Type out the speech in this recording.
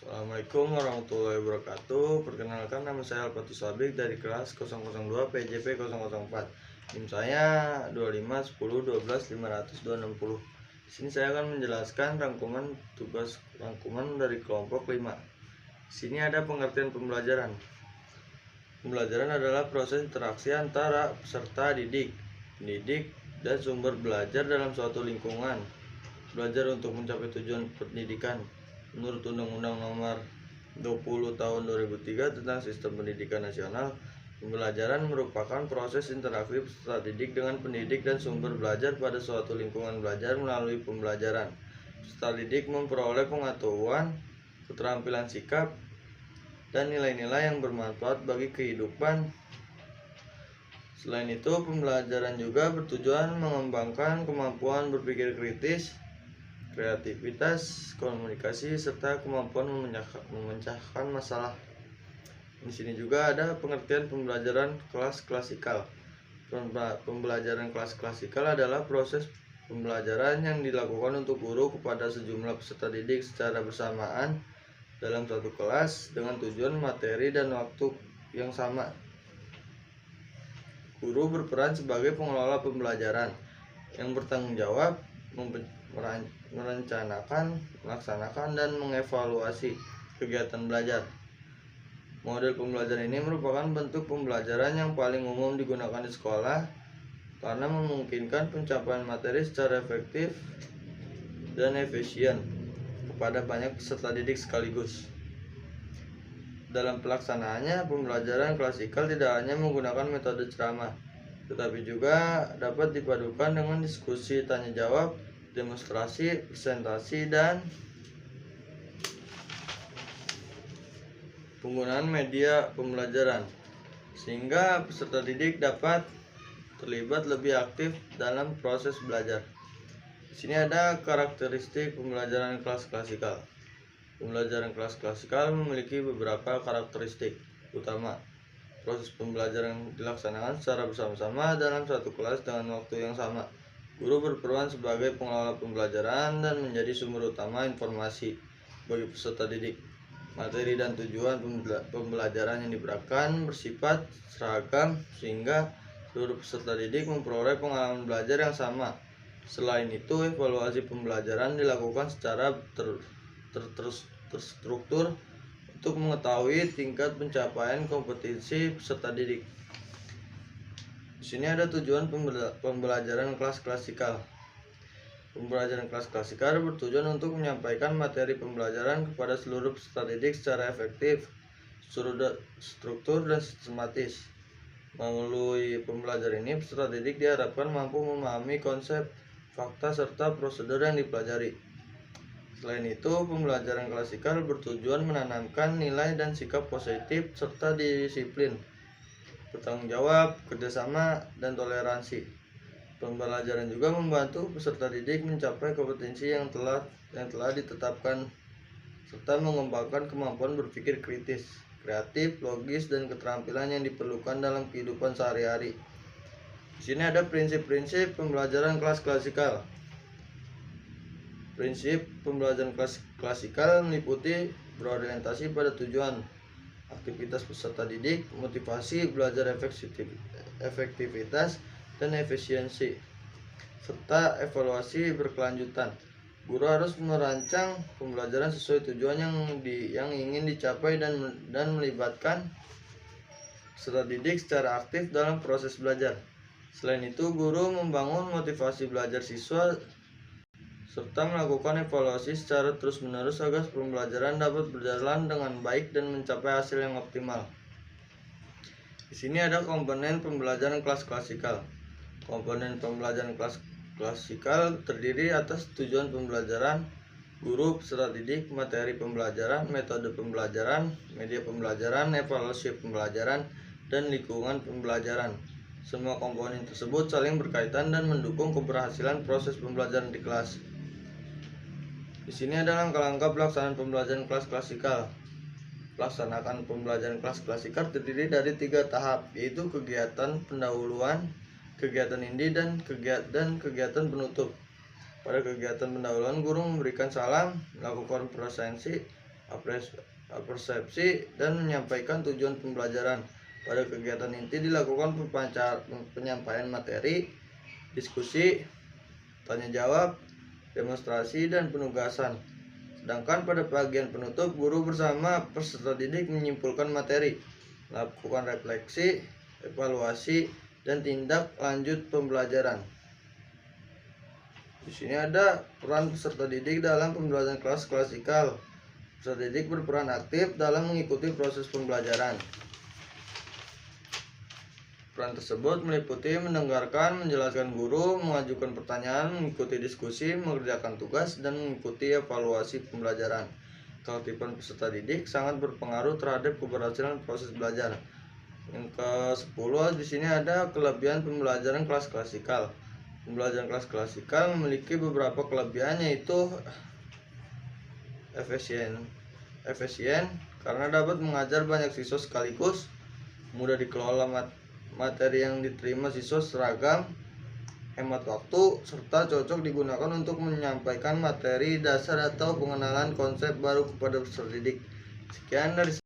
Assalamualaikum warahmatullahi wabarakatuh. Perkenalkan, nama saya Alfatus Sabik dari kelas 002 PJP 004. NIM saya 2510125060. Di sini saya akan menjelaskan rangkuman tugas rangkuman dari kelompok 5. Di sini ada pengertian pembelajaran. Pembelajaran adalah proses interaksi antara peserta didik, pendidik, dan sumber belajar dalam suatu lingkungan. Belajar untuk mencapai tujuan pendidikan. Menurut Undang-Undang Nomor 20 Tahun 2003 tentang Sistem Pendidikan Nasional, pembelajaran merupakan proses interaksi peserta didik dengan pendidik dan sumber belajar pada suatu lingkungan belajar melalui pembelajaran. Peserta didik memperoleh pengetahuan, keterampilan sikap, dan nilai-nilai yang bermanfaat bagi kehidupan. Selain itu, pembelajaran juga bertujuan mengembangkan kemampuan berpikir kritis, kreativitas, komunikasi, serta kemampuan memecahkan masalah. Di sini juga ada pengertian pembelajaran kelas klasikal. Pembelajaran kelas klasikal adalah proses pembelajaran yang dilakukan untuk guru kepada sejumlah peserta didik secara bersamaan dalam satu kelas dengan tujuan materi dan waktu yang sama. Guru berperan sebagai pengelola pembelajaran yang bertanggung jawab merencanakan, melaksanakan, dan mengevaluasi kegiatan belajar. Model pembelajaran ini merupakan bentuk pembelajaran yang paling umum digunakan di sekolah karena memungkinkan pencapaian materi secara efektif dan efisien kepada banyak peserta didik sekaligus. Dalam pelaksanaannya, pembelajaran klasikal tidak hanya menggunakan metode ceramah, tetapi juga dapat dipadukan dengan diskusi tanya jawab, demonstrasi, presentasi, dan penggunaan media pembelajaran, sehingga peserta didik dapat terlibat lebih aktif dalam proses belajar. Di sini ada karakteristik pembelajaran kelas klasikal. Pembelajaran kelas klasikal memiliki beberapa karakteristik utama. Proses pembelajaran dilaksanakan secara bersama-sama dalam satu kelas dengan waktu yang sama. Guru berperan sebagai pengelola pembelajaran dan menjadi sumber utama informasi bagi peserta didik. Materi dan tujuan pembelajaran yang diberikan bersifat seragam sehingga seluruh peserta didik memperoleh pengalaman belajar yang sama. Selain itu, evaluasi pembelajaran dilakukan secara terstruktur untuk mengetahui tingkat pencapaian kompetensi peserta didik. Di sini ada tujuan pembelajaran kelas klasikal. Pembelajaran kelas klasikal bertujuan untuk menyampaikan materi pembelajaran kepada seluruh peserta didik secara efektif, struktur, dan sistematis. Melalui pembelajaran ini, peserta didik diharapkan mampu memahami konsep, fakta, serta prosedur yang dipelajari. Selain itu, pembelajaran klasikal bertujuan menanamkan nilai dan sikap positif serta disiplin, bertanggung jawab, kerjasama, dan toleransi. Pembelajaran juga membantu peserta didik mencapai kompetensi yang telah ditetapkan serta mengembangkan kemampuan berpikir kritis, kreatif, logis, dan keterampilan yang diperlukan dalam kehidupan sehari-hari. Di sini ada prinsip-prinsip pembelajaran kelas klasikal. Prinsip pembelajaran kelas klasikal meliputi berorientasi pada tujuan, aktivitas peserta didik, motivasi, belajar efektivitas, dan efisiensi, serta evaluasi berkelanjutan. Guru harus merancang pembelajaran sesuai tujuan yang ingin dicapai dan melibatkan peserta didik secara aktif dalam proses belajar. Selain itu, guru membangun motivasi belajar siswa serta melakukan evaluasi secara terus-menerus agar pembelajaran dapat berjalan dengan baik dan mencapai hasil yang optimal. Di sini ada komponen pembelajaran kelas klasikal. Komponen pembelajaran kelas klasikal terdiri atas tujuan pembelajaran, guru, peserta didik, materi pembelajaran, metode pembelajaran, media pembelajaran, evaluasi pembelajaran, dan lingkungan pembelajaran. Semua komponen tersebut saling berkaitan dan mendukung keberhasilan proses pembelajaran di kelas. Di sini ada langkah-langkah pelaksanaan pembelajaran kelas klasikal. Pelaksanaan pembelajaran kelas klasikal terdiri dari 3 tahap, yaitu kegiatan pendahuluan, kegiatan inti, dan kegiatan penutup. Pada kegiatan pendahuluan, guru memberikan salam, melakukan presentasi, persepsi, dan menyampaikan tujuan pembelajaran. Pada kegiatan inti dilakukan penyampaian materi, diskusi, tanya jawab, demonstrasi, dan penugasan. Sedangkan pada bagian penutup, guru bersama peserta didik menyimpulkan materi, melakukan refleksi, evaluasi, dan tindak lanjut pembelajaran. Di sini ada peran peserta didik dalam pembelajaran kelas klasikal. Peserta didik berperan aktif dalam mengikuti proses pembelajaran. Peran tersebut meliputi mendengarkan, menjelaskan guru, mengajukan pertanyaan, mengikuti diskusi, mengerjakan tugas, dan mengikuti evaluasi pembelajaran. Keaktifan peserta didik sangat berpengaruh terhadap keberhasilan proses belajar. Yang ke-10 di sini ada kelebihan pembelajaran kelas klasikal. Pembelajaran kelas klasikal memiliki beberapa kelebihan, yaitu efisien karena dapat mengajar banyak siswa sekaligus, mudah dikelola, materi yang diterima siswa seragam, hemat waktu, serta cocok digunakan untuk menyampaikan materi dasar atau pengenalan konsep baru kepada peserta didik. Sekian dari